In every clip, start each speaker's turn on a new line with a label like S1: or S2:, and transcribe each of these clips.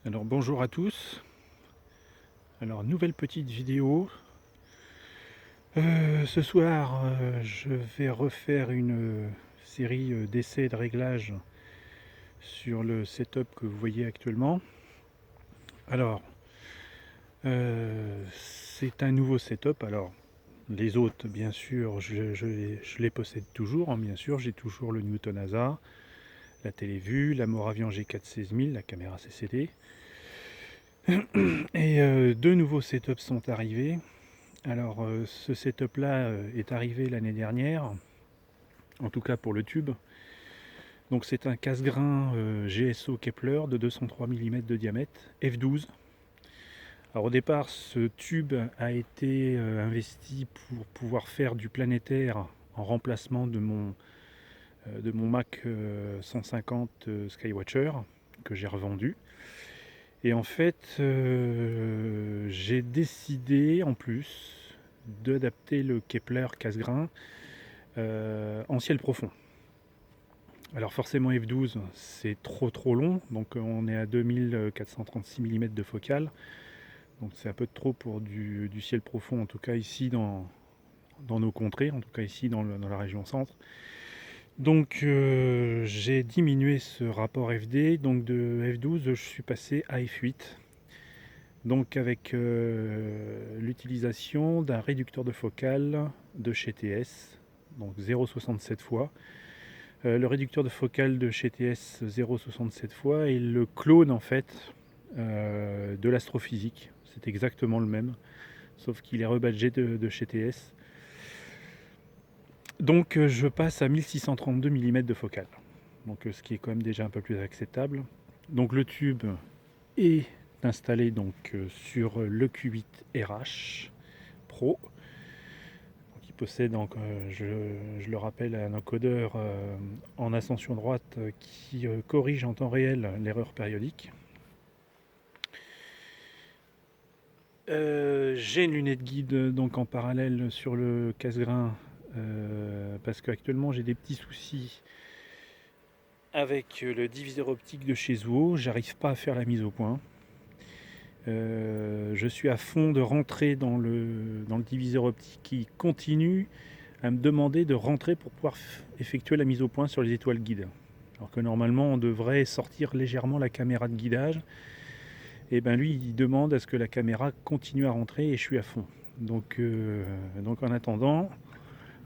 S1: Alors bonjour à tous. Alors nouvelle petite vidéo. Ce soir, je vais refaire une série d'essais et de réglages sur le setup que vous voyez actuellement. Alors, c'est un nouveau setup. Alors, les autres, bien sûr, je les possède toujours, hein, bien sûr. J'ai toujours le Newton ASA, la télévue, la Moravian G4 16000, la caméra CCD. Et deux nouveaux setups sont arrivés. Alors, ce setup-là est arrivé l'année dernière, en tout cas pour le tube. Donc, c'est un casse-grain GSO Kepler de 203 mm de diamètre, f12. Alors, au départ, ce tube a été investi pour pouvoir faire du planétaire en remplacement de mon Mac 150 Skywatcher que j'ai revendu. Et en fait, j'ai décidé en plus d'adapter le Kepler casse-grain en ciel profond. Alors forcément f12 c'est trop long, donc on est à 2436 mm de focale, donc c'est un peu trop pour du ciel profond, en tout cas ici dans nos contrées, en tout cas ici dans la région centre. Donc j'ai diminué ce rapport FD, donc de f12 je suis passé à f8. Donc avec l'utilisation d'un réducteur de focale de chez TS, donc 0,67 fois. Le réducteur de focale de chez TS 0,67 fois est le clone en fait de l'astrophysique. C'est exactement le même, sauf qu'il est rebadgé de chez TS. Donc je passe à 1632 mm de focale, donc ce qui est quand même déjà un peu plus acceptable. Donc le tube est installé donc sur le Q8 RH Pro, qui possède donc, je le rappelle, un encodeur en ascension droite qui corrige en temps réel l'erreur périodique. J'ai une lunette guide donc en parallèle sur le casse-grain parce qu'actuellement j'ai des petits soucis avec le diviseur optique de chez Zuo. J'arrive pas à faire la mise au point. Je suis à fond de rentrer dans le diviseur optique qui continue à me demander de rentrer pour pouvoir effectuer la mise au point sur les étoiles guides. Alors que normalement on devrait sortir légèrement la caméra de guidage. Et ben lui il demande à ce que la caméra continue à rentrer et je suis à fond. Donc en attendant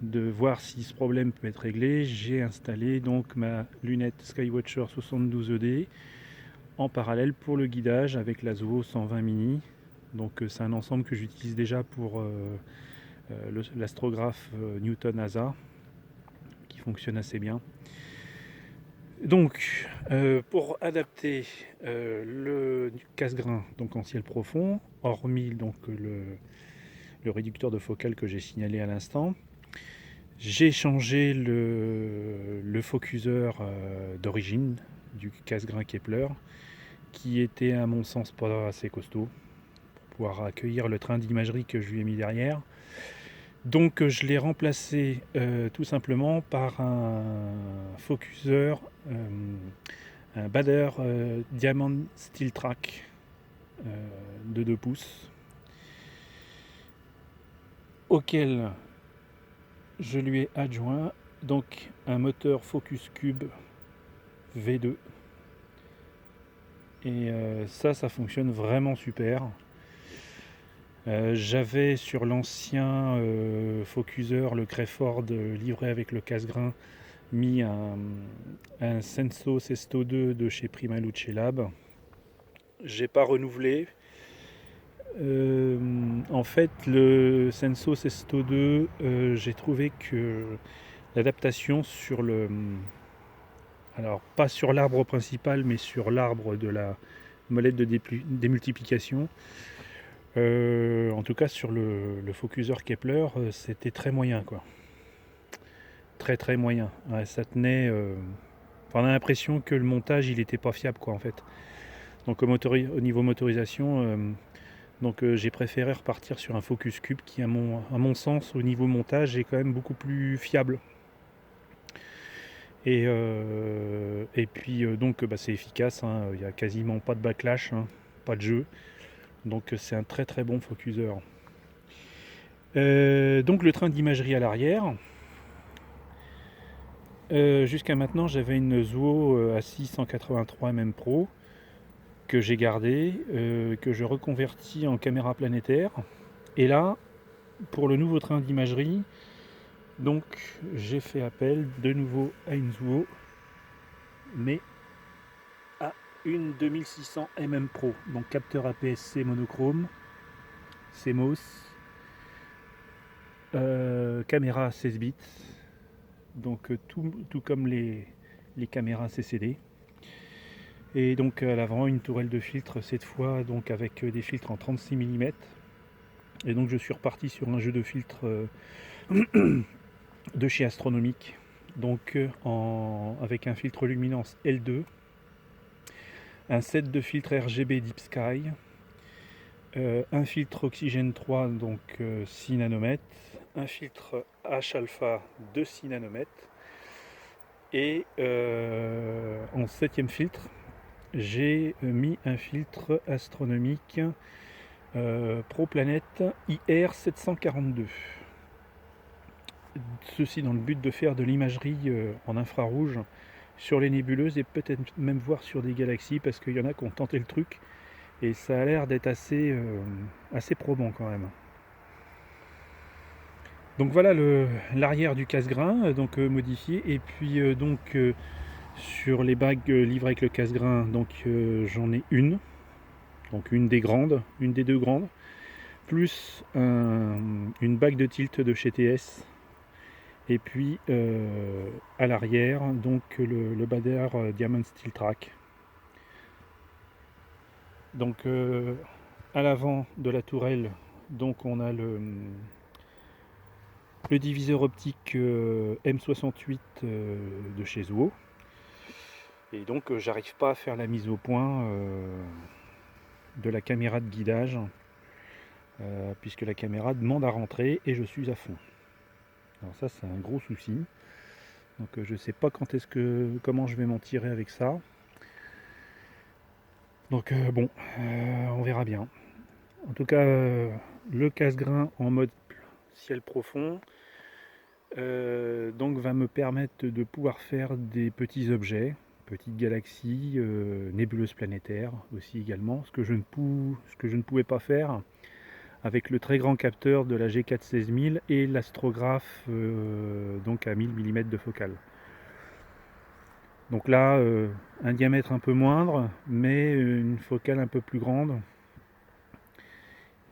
S1: de voir si ce problème peut être réglé, j'ai installé donc ma lunette Skywatcher 72ED en parallèle pour le guidage avec la Zoho 120 mini. Donc c'est un ensemble que j'utilise déjà pour l'astrographe Newton ASA qui fonctionne assez bien. Donc pour adapter le casse-grain donc en ciel profond, hormis donc le réducteur de focale que j'ai signalé à l'instant, j'ai changé le focuseur d'origine du casse-grain Kepler qui était à mon sens pas assez costaud pour pouvoir accueillir le train d'imagerie que je lui ai mis derrière. Donc je l'ai remplacé tout simplement par un focuseur, un Baader Diamond Steel Track de 2 pouces auquel je lui ai adjoint donc un moteur Focus Cube V2 et ça fonctionne vraiment super. J'avais sur l'ancien focuseur, le Crayford livré avec le casse-grain, mis un Senso Sesto 2 de chez Primaluce Lab. J'ai pas renouvelé. En fait, le Senso Sesto 2, j'ai trouvé que l'adaptation sur le. Alors, pas sur l'arbre principal, mais sur l'arbre de la molette de démultiplication. En tout cas, sur le focuseur Kepler, c'était très moyen, quoi. Très moyen. Ouais, ça tenait. On a l'impression que le montage, il n'était pas fiable, quoi, en fait. Donc, au niveau motorisation, j'ai préféré repartir sur un Focus Cube qui, à mon sens, au niveau montage, est quand même beaucoup plus fiable. Et puis donc c'est efficace, hein, il n'y a quasiment pas de backlash, hein, pas de jeu. Donc c'est un très très bon focuseur. Donc le train d'imagerie à l'arrière. Jusqu'à maintenant j'avais une Zuo à 683 mm Pro que j'ai gardée, que je reconvertis en caméra planétaire. Et là, pour le nouveau train d'imagerie, donc j'ai fait appel de nouveau à une Zuo, mais à une 2600 mm Pro, donc capteur APS-C monochrome, CMOS, caméra 16 bits, donc tout comme les caméras CCD. Et donc à l'avant une tourelle de filtre, cette fois donc avec des filtres en 36 mm. Et donc je suis reparti sur un jeu de filtres de chez Astronomique, donc avec un filtre luminance L2, un set de filtres RGB Deep Sky, un filtre oxygène 3 donc 6 nanomètres, un filtre H-alpha de 6 nanomètres, et en septième filtre j'ai mis un filtre astronomique ProPlanète IR 742. Ceci dans le but de faire de l'imagerie en infrarouge sur les nébuleuses et peut-être même voir sur des galaxies, parce qu'il y en a qui ont tenté le truc et ça a l'air d'être assez probant quand même. Donc voilà l'arrière du casse-grain donc modifié, et puis sur les bagues livrées avec le casse-grain, donc j'en ai une, donc une des deux grandes, plus une bague de tilt de chez TS. Et puis à l'arrière, donc le Baader Diamond Steel Track. Donc à l'avant de la tourelle, donc on a le diviseur optique M68 de chez Zuo. Et donc j'arrive pas à faire la mise au point de la caméra de guidage, puisque la caméra demande à rentrer et je suis à fond. Alors ça c'est un gros souci. Donc je sais pas comment je vais m'en tirer avec ça. Donc bon, on verra bien. En tout cas, le casse-grain en mode ciel profond donc va me permettre de pouvoir faire des petits objets, petites galaxies, nébuleuses planétaires aussi également, ce que je ne pouvais pas faire avec le très grand capteur de la G4 16000 et l'astrographe donc à 1000 mm de focale. Donc là, un diamètre un peu moindre, mais une focale un peu plus grande,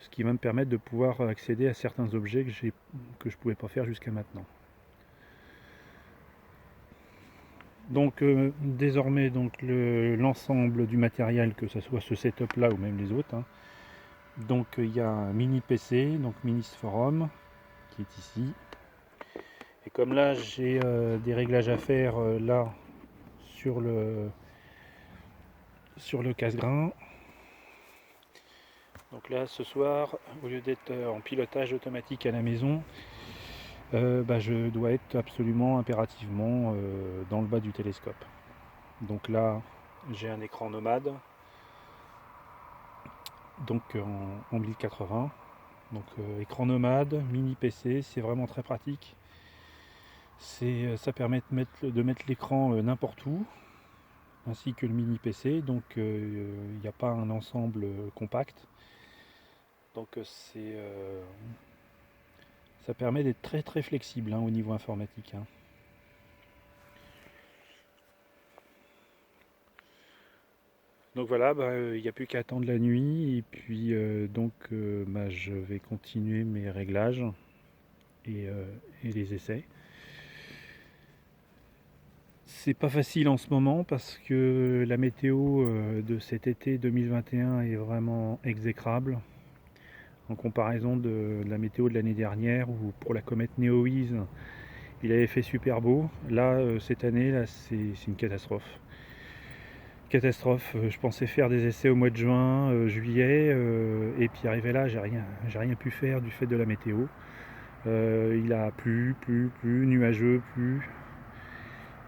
S1: ce qui va me permettre de pouvoir accéder à certains objets que je ne pouvais pas faire jusqu'à maintenant. Donc désormais l'ensemble du matériel, que ce soit ce setup là ou même les autres, hein. Donc il y a un mini PC, donc Minis Forum, qui est ici. Et comme là j'ai des réglages à faire là sur le casse-grain. Donc là ce soir, au lieu d'être en pilotage automatique à la maison, je dois être absolument impérativement dans le bas du télescope. Donc là j'ai un écran nomade, donc en 1080. Donc écran nomade, mini PC, c'est vraiment très pratique. Ça permet de mettre l'écran n'importe où, ainsi que le mini PC, donc il n'y a pas un ensemble compact. Donc ça permet d'être très très flexible au niveau informatique. Donc voilà, il n'y a plus qu'à attendre la nuit, et puis je vais continuer mes réglages et les essais. C'est pas facile en ce moment parce que la météo de cet été 2021 est vraiment exécrable en comparaison de la météo de l'année dernière, où pour la comète Néoïse il avait fait super beau. Là cette année là, c'est une catastrophe. Je pensais faire des essais au mois de juin, juillet, et puis arrivé là, j'ai rien pu faire du fait de la météo. Il a plu, nuageux, plu.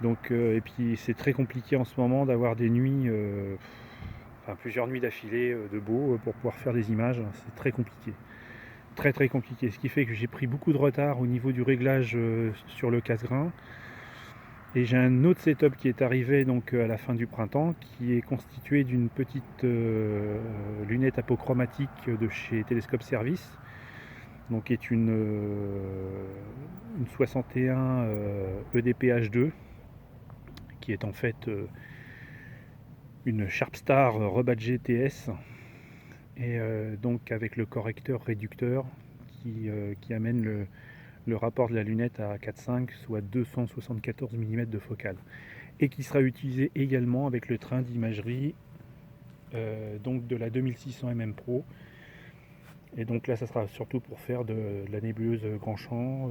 S1: Donc, et puis c'est très compliqué en ce moment d'avoir des nuits, enfin plusieurs nuits d'affilée de beau pour pouvoir faire des images. C'est très compliqué. Très très compliqué. Ce qui fait que j'ai pris beaucoup de retard au niveau du réglage sur le casse-grain. Et j'ai un autre setup qui est arrivé donc à la fin du printemps, qui est constitué d'une petite lunette apochromatique de chez Telescope Service, donc qui est une 61 EDP-H2, qui est en fait une Sharpstar rebadgée TS, et donc avec le correcteur réducteur qui amène le rapport de la lunette à 4,5, soit 274 mm de focale, et qui sera utilisé également avec le train d'imagerie donc de la 2600 mm Pro. Et donc là, ça sera surtout pour faire de la nébuleuse grand champ,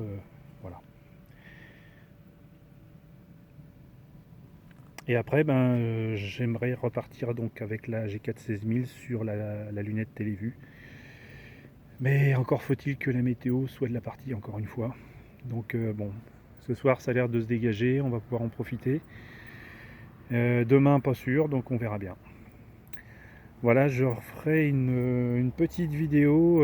S1: voilà. Et après, j'aimerais repartir donc avec la G4 16000 sur la lunette télévue. Mais encore faut-il que la météo soit de la partie, encore une fois. Donc bon, ce soir ça a l'air de se dégager, on va pouvoir en profiter. Demain pas sûr, donc on verra bien. Voilà, je referai une petite vidéo,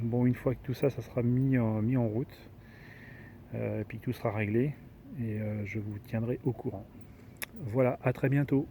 S1: bon, une fois que tout ça, ça sera mis en route, et puis que tout sera réglé, et je vous tiendrai au courant. Voilà, à très bientôt.